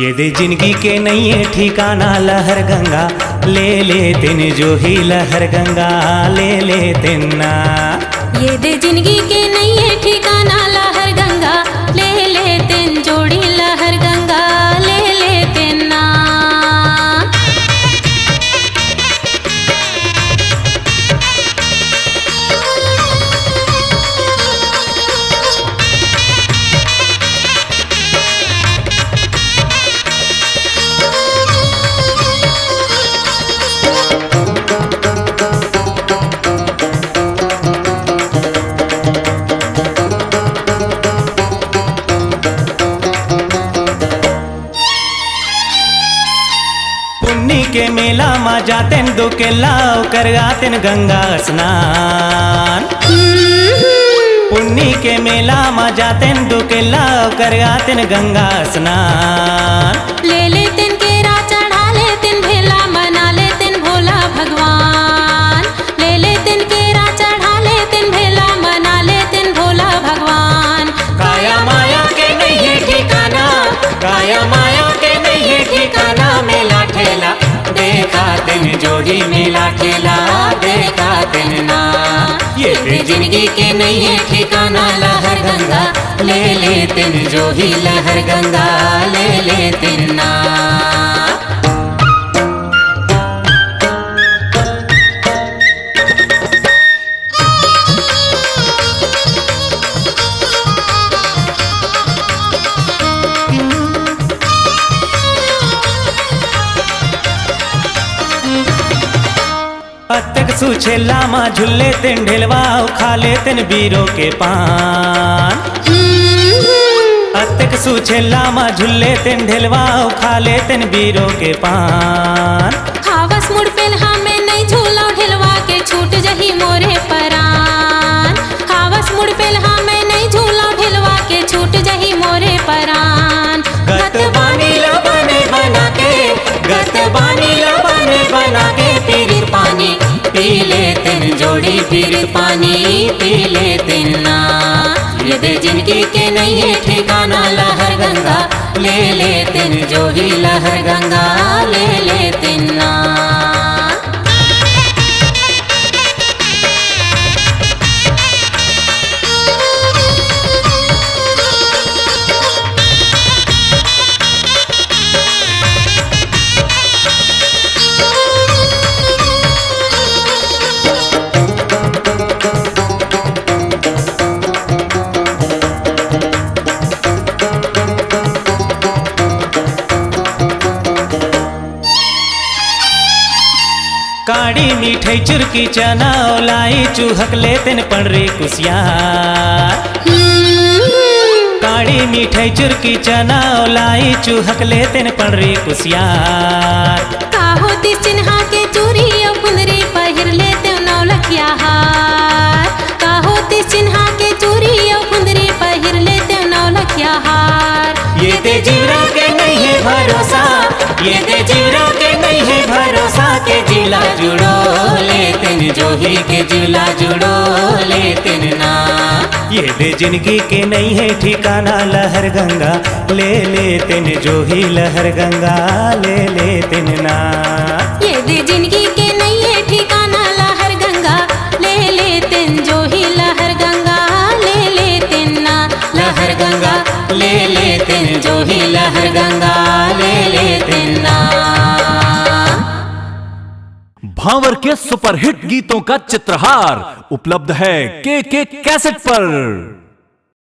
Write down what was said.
ये दे जिंदगी के नहीं है ठिकाना लहर गंगा ले ले तिन जो ही लहर गंगा ले ले तिन ना। ये दे जिंदगी के नहीं है ठिकाना लहर गंगा ले ले तिन जोड़ी लहर गंगा ले ले तिन ना। पुन्नी के मेला में जातेन दो केला कर आतेन गंगा स्नान। पुन्नी के मेला में जातेन दो केला कर आतेन गंगा स्नान। ले लेतेन केरा चढ़ा लेतेन भेला मना लेतेन भोला भगवान। ले लेतेन केरा चढ़ा लेतेन भेला मना लेतेन भोला भगवान। काया माया के नहीं है ठिकाना, काया माया के नहीं है ठिकाना मेला ठेला देखा तिन जोड़ी मेला ठेला देखा तिन ना। ये दे जिंदगी के नहीं है ठिकाना लहर गंगा ले ले तिन जो ही लहर गंगा ले ले तिन ना। अतक सुछेला मा झुल्ले तिन ढेलवा खा ले तिन बीरो के पान। अतक सुछेला मा झुल्ले तिन ढेलवा खा ले तिन बीरो के पान। खावस मुड़ पेल हमें नहीं झूला ढेलवा के छूट जही मोरे परान। खावस मुड़ पेल हमें नहीं झूला ढेलवा के छूट जही मोरे परान। गत बानी लबने बना के, गत बानी लबने बना के पीर पानी पी ले तिन जोड़ी पीर पानी पी ले तिन ना। ये दे जिंदगी के नहीं है ठिकाना लहर गंगा ले ले तिन जो ही लहर गंगा ले ले तिन ना। काड़ी मीठई चुरकी चना ओलाई चूहक ले तिन पड़री कुसियार। काड़ी मीठई चुरकी चना ओलाई चूहक ले तिन पड़री कुसियार। का होती चिन्हा के चूरी और कुंदरी पहिर लेते नौलखिया हार। का होती चिन्हा के चूरी और कुंदरी पहिर लेते नौलखिया हार। ये दे जीवरा के नहीं है भरोसा, ये दे जीवरा के नहीं है भरोसा के जिला जुड़ो ले तिन जो ही के जिला जुड़ो ले तिन ना। ये दे जिंदगी के नहीं है ठिकाना लहर गंगा ले ले तिन जो ही लहर गंगा ले ले तिन ना। ये दे जिंदगी के नहीं है ठिकाना लहर गंगा ले ले तिन जो ही लहर गंगा ले ले तिन ना। लहर गंगा ले ले तिन जो ही लहर गंगा ले ले तिन ना। भांवर के सुपरहिट गीतों का चित्रहार उपलब्ध है के कैसेट पर।